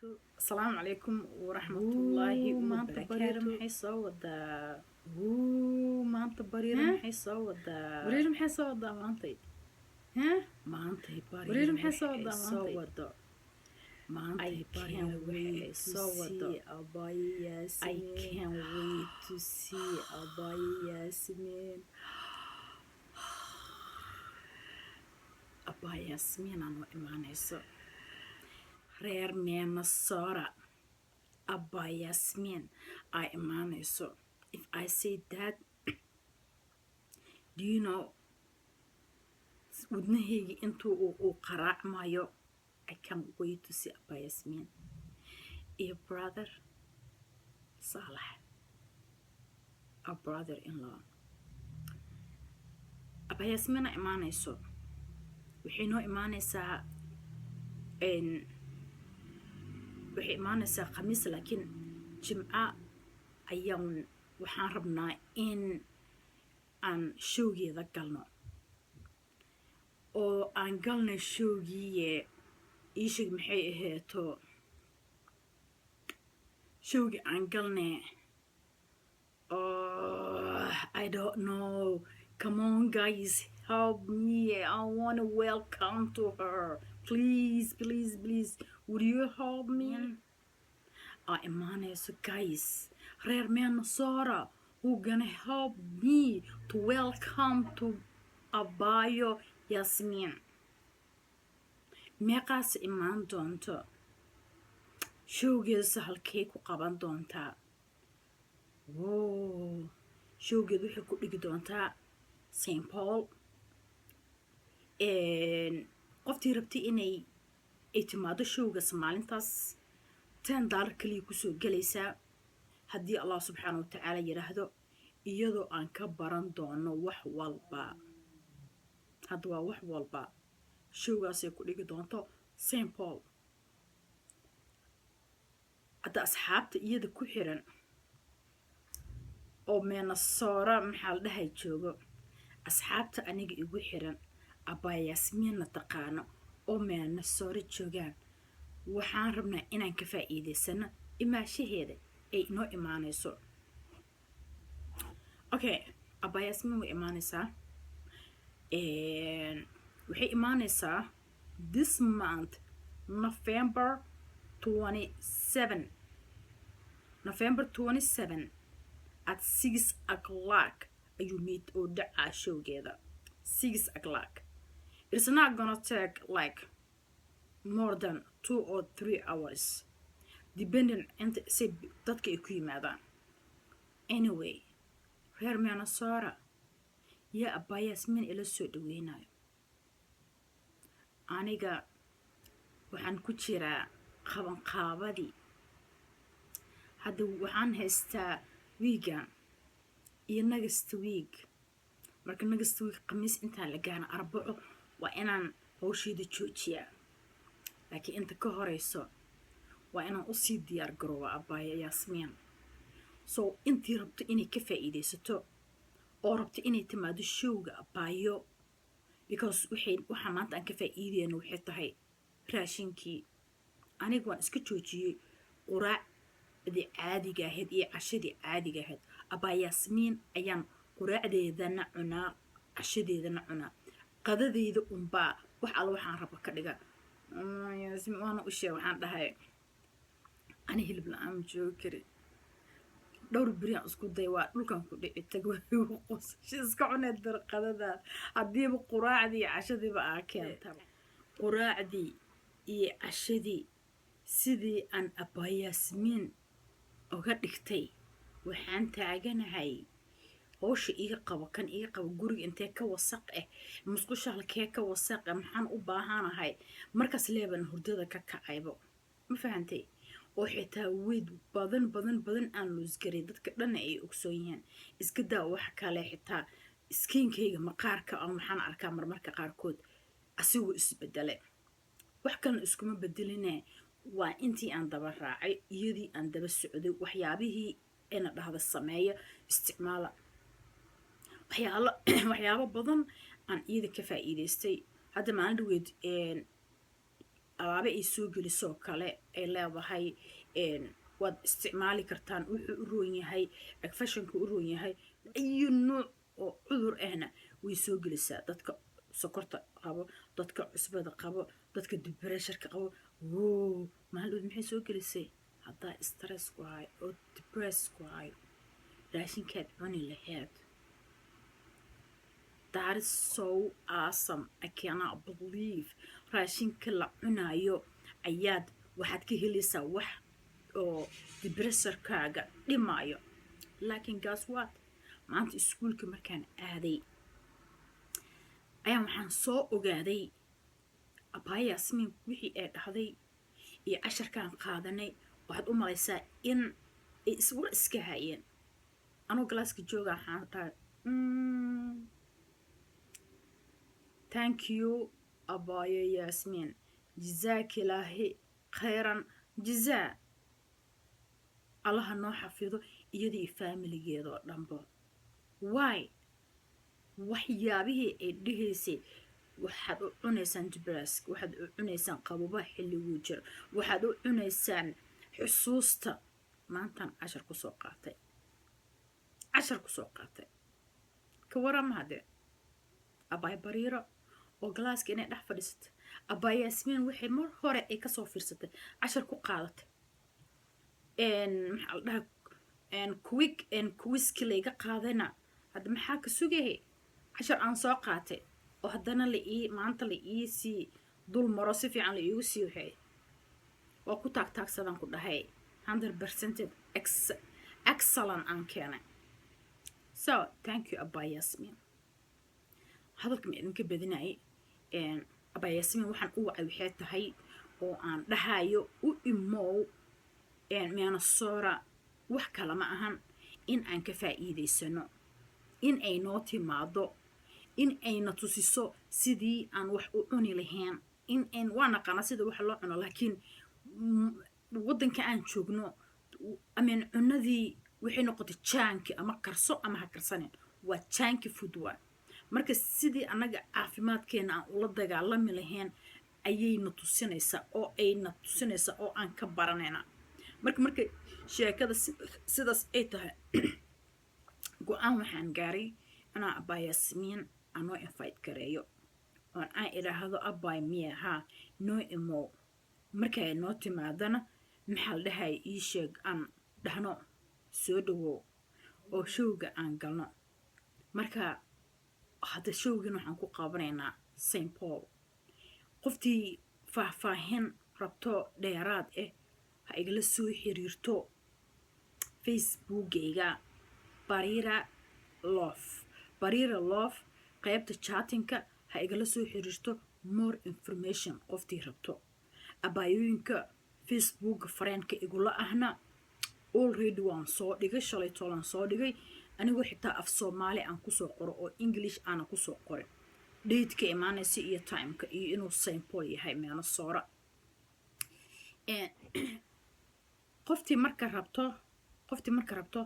وبركاته. السلام عليكم ورحمة الله وبركاته. maxay soo wadaa maanta bariir Huh? maxay soo wadaa bariir maxay soo wadaa maantay maantay bariir bariir maxay soo waxay wadaa soo maantay wado I maantay bariir can't waxay wait to soo wado see Abaya I Yasmin. can't wait to see Abaya Yasmin. Abaya Yasmin aan u imaanayso reer Minnesota. Abaya Yasmin ay imaanayso. If I say that, do you know wadnahayga intuu uu qaraacmayo. I can't wait to see Abaya Yasmin iyo brother Salah, our brother-in-law. Abaya Yasmin ay imaanayso. waxay noo imaanaysaa waxay imaanaysaa khamiis, laakiin jimca ayaan waxaan rabnaa in aan showgeeda galno oo aan galnay showgiiye iisheg maxay ahayto showgii aan galnay. I don't know. Come on, guys, help me. I want to welcome to her. Please, please, please. Would you help me? Imaanayso, guys. Reer Minnesota, who gonna help me to welcome to Abaya Yasmin? Meeqaas imaan doonto? Showgeeda halkay ku qaban doontaa? Whoa. showgeeda waxay ku dhigi doontaa St. Paul. qoftii rabtay inay timaado showgaas maalintaas $10 kaliya kusoo gelaysaa haddii allah subxaana wa tacaala yidhaahdo, iyadoo aan ka baran doono wax walba. hadda waa wax walba. showgaasay ku dhigi doonto St. Paul. hadda asxaabta iyada ku xiran oo Minnesota maxaa la dhahay joogo, asxaabta aniga igu xiran Abaya Yasminna taqaano oo Minnesota joogaan, waxaan rabnaa inaan ka faa'iidaysano imaashaheeda ay inoo imaanayso. Okay, Abaya Yasmin way imaanaysaa. waxay imaanaysaa this month November 27 at 6 o'clock ayuu meet oo dhacaa showgeeda. 6 o'clock. It's not gonna take like more than 2 or 3 hours depending inta say dadka ay ku yimaadaan. Anyway, reer Minnesota yaa Abaya Yasmin ila soo dhaweynayo. aniga waxaan ku jiraa qabanqaabadii. hadda waxaan haystaa wiigan iyo next week. marka next week khamiis intaan la gaana arbaco waa inaan hawsheeda joojiyaa, laakiin inta ka horeyso waa inaan usii diyaar garooba Abaya Yasmin. so intii rabto inay ka faa'iidaysato oo rabto inay timaado showga Abayo, because waxaa maanta aan ka faa'iidayno waxay tahay raashinkii. aniga waan iska joojiyey quraacdii caadiga ahayd iyo cashadii caadiga ahayd. Abaya Yasmin ayaan quraacdeedana cunaa, cashadeedana cunaa. qadadeyda unbaa wax alla waxaan rabo ka dhiga. Yasmin waana u sheeg, waxaan dhahay ani hilib la-aan joogi kari. dhowr beriyan isku day waa dhulkan ku dhici tag qosasho iska cunay qadada haddiiba quraacdii iyo cashadiiba aa keenta. quraacdii iyo cashadii sidii aan Abaya Yasmin uga dhigtay waxaan taaganahay hawsha iga qabo kan iga qabo guriga intee ka wasaq musqusha halkee ka wasaq maxaan u baahanahay. markaas leeban hurdada ka kacaybo, ma fahantay? oo xitaa weyd badan aan loosgaray dadka dhan ay ogsoon yihiin. iska daa wax kale, xitaa skinkayga maqaarka oo maxaan arkaa marmarka qaarkood asigoo isbedele. wax kalena iskuma bedeline, waa intii aan daba raacay, iyadii aan daba socday, waxyaabihii ina dhahda sameeya isticmaala. waxyaabo badan aan iyada ka faa'iidaystay. hadda maalin dhaweyd alaabe ay soo gelisoo kale ay leedahay waad isticmaali kartaan wuxuu u roon yahay fashionka u roon yahay ayu nooc oo cudur ahna way soo gelisaa dadka sokorta qabo dadka cusbada qabo dadka depressionka qabo maalin maxay soo gelisay haddaa stress ku hay oo depress ku hay raashinkaad cuni lahayd. That is so awesome. I cannot believe raashinka la cunayo ayaad waxaad ka helaysaa wax oo depressorkaaga dhimaayo. Laakiin guess what? Maanta iskuulka markaan aaday ayaan waxaan soo ogaaday abaya Yasmin wixii ay dhahday iyo casharkaan qaadanay waxaad u malaysaa in ay iswar iska hayeen anoo galaaska jooga waxaan tahay thank you abaya Yasmin jazaakilaahi khayran jazaa allaha noo xafido iyadii faamiligeeda oo dhanba. Why? waxyaabihii ay dhahaysay waxaad u cunaysaan depresska waxaad u cunaysaan qabobaha xilliguu jiro waxaad u cunaysaan xusuusta maantaan cashar kusoo qaatay ka warama hadee abay bariiro oo galaaska inay dhex fadhiisatay abay Yasmin waxay mar hore ay kasoo fiirsatay cashar ku qaadatay maxaa la dhahaa quiz-kii layga qaadayna hadda maxaa ka sugayay cashar aan soo qaatay oo haddana maanta la ii sii dul maro si fiican la iigu sii waxay waa ku taagtaagsadaan ku dhahay 100% excellent aan keenay. So thank you abay Yasmin. hadalka ma idinka badinayay abay Yasmin waxaan u wacay waxay tahay oo aan dhahayo u imow Minnesota wax kale ma ahan in aan ka faa'iidaysano in ay noo timaado in ayna tusiso sidii aan wax u cuni lahayn in waa naqana sida wax loo cuno laakiin waddanka aan joogno cunadii waxay noqotay jaanki ama karso ama ha karsanin waa jaanki food waa marka sidii anaga caafimaadkeena aan ula dagaalami lahayn ayayna tusinaysaa oo aan ka baranayna marka sheekada sidaas ay tahay go-aan waxaan gaaray inaan abay Yasmin anoo invite gareeyo oon aan idhaahdo abay miyaha noo imow markay noo timaadana maxaa la dhahay ii sheeg aan dhahno soo dhawow oo showga aan galno marka hadda showgin waxaan ku qaabanaynaa St. Paul qoftii faahfaahin rabto dheeraad ha igala soo xiriirto Facebookgayga Barira Love qaybta chattingka ha igala soo xiriirto more information qoftii rabto abayooyinka Facebook friendka igula ahna already waan soo dhigay shalay tolan soo dhigay anigoo xitaa af Soomaali aan kusoo qoro oo English aan kusoo qorin date-ka imaanaysa iyo time-ka iyo inuu St. Paul yahay Minnesota qoftii marka rabto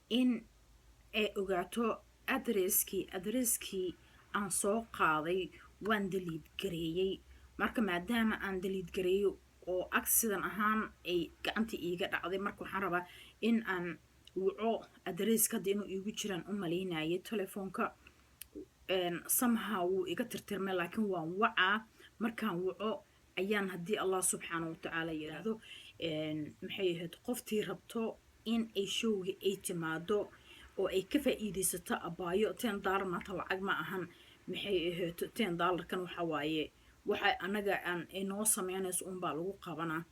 in ay ogaato adresskii aan soo qaaday waan delete gareeyay marka maadaama aan delete gareeyo oo accident ahaan ay gacanta iiga dhacday marka waxaan rabaa in aan waco adresska hadda inuu iigu jiraan u malaynayay telefoonka somehow wuu iga tirtirmay laakiin waan wacaa markaan waco ayaan haddii Allah subxaanahu watacaala yiraahdo maxay ahayd qoftii rabto in ay showga ay timaado oo ay ka faa'iideysato abaayo $10 maanta lacag ma ahan maxay ahayd $10 waxa waaye waxa anaga aan inoo sameynayso un baa lagu qabanaa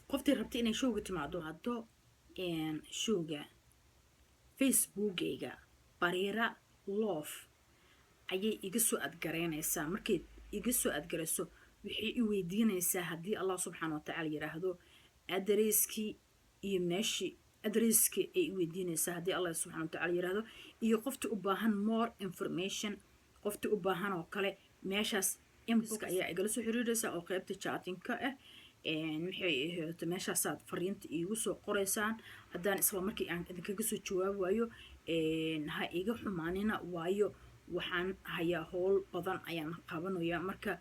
qoftii rabta inay showga timaado haddo showga Facebookgayga Barira Love ayay iga soo adgareynaysaa markay iga soo adgarayso wixii i weydiinaysaa haddii Allah subxaanahu watacaala yiraahdo adresskii iyo meeshii adresskii ay i weydiinaysaa haddii Allah subxaanahu watacaala yiraahdo iyo qoftii u baahan more information qoftii u baahan oo kale meeshaas inbox ayaa igala soo xiriiraysaa oo qaybta chattingka maxay ahayd meeshaasaad fariinta iigu soo qoraysaan haddaan isla markii aan idinkaga soo jawaabayo ha iga xumaanina waayo waxaan hayaa howl badan ayaan qabanayaa marka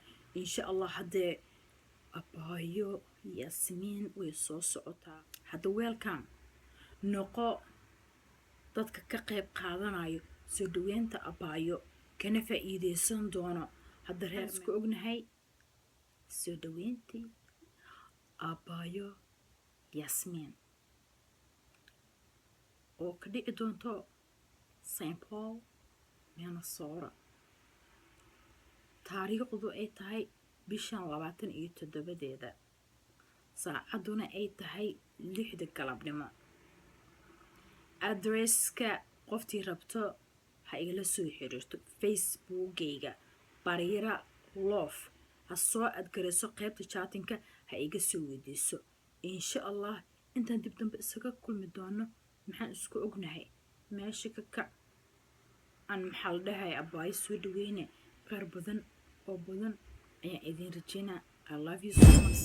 insha Allah haddee abaayo yaasmiin way soo socotaa. hadda weelkan noqo dadka ka qayb qaadanayo soo dhaweynta abaayo kana faa'iideysan doono. hadda reer isku ognahay soo dhaweyntii abaayo yaasmiin oo ka dhici doonto St. Paul, Minnesota. taariikhdu ay tahay bishan 27 saacaduna ay tahay 6 galabnimo. adresska qoftii rabto ha igala soo xiriirto facebookgayga Bariira Love. ha soo adgarayso qaybta chattingka ha iga soo weydiiso. insha allah intaan dib dambe isaga kulmi doono maxaan isku ognahay meesha ka kac aan maxaa la dhahay abaayo soo dhaweyne qaar badan oo badan ayaan idin rajeynaa. I love you so much.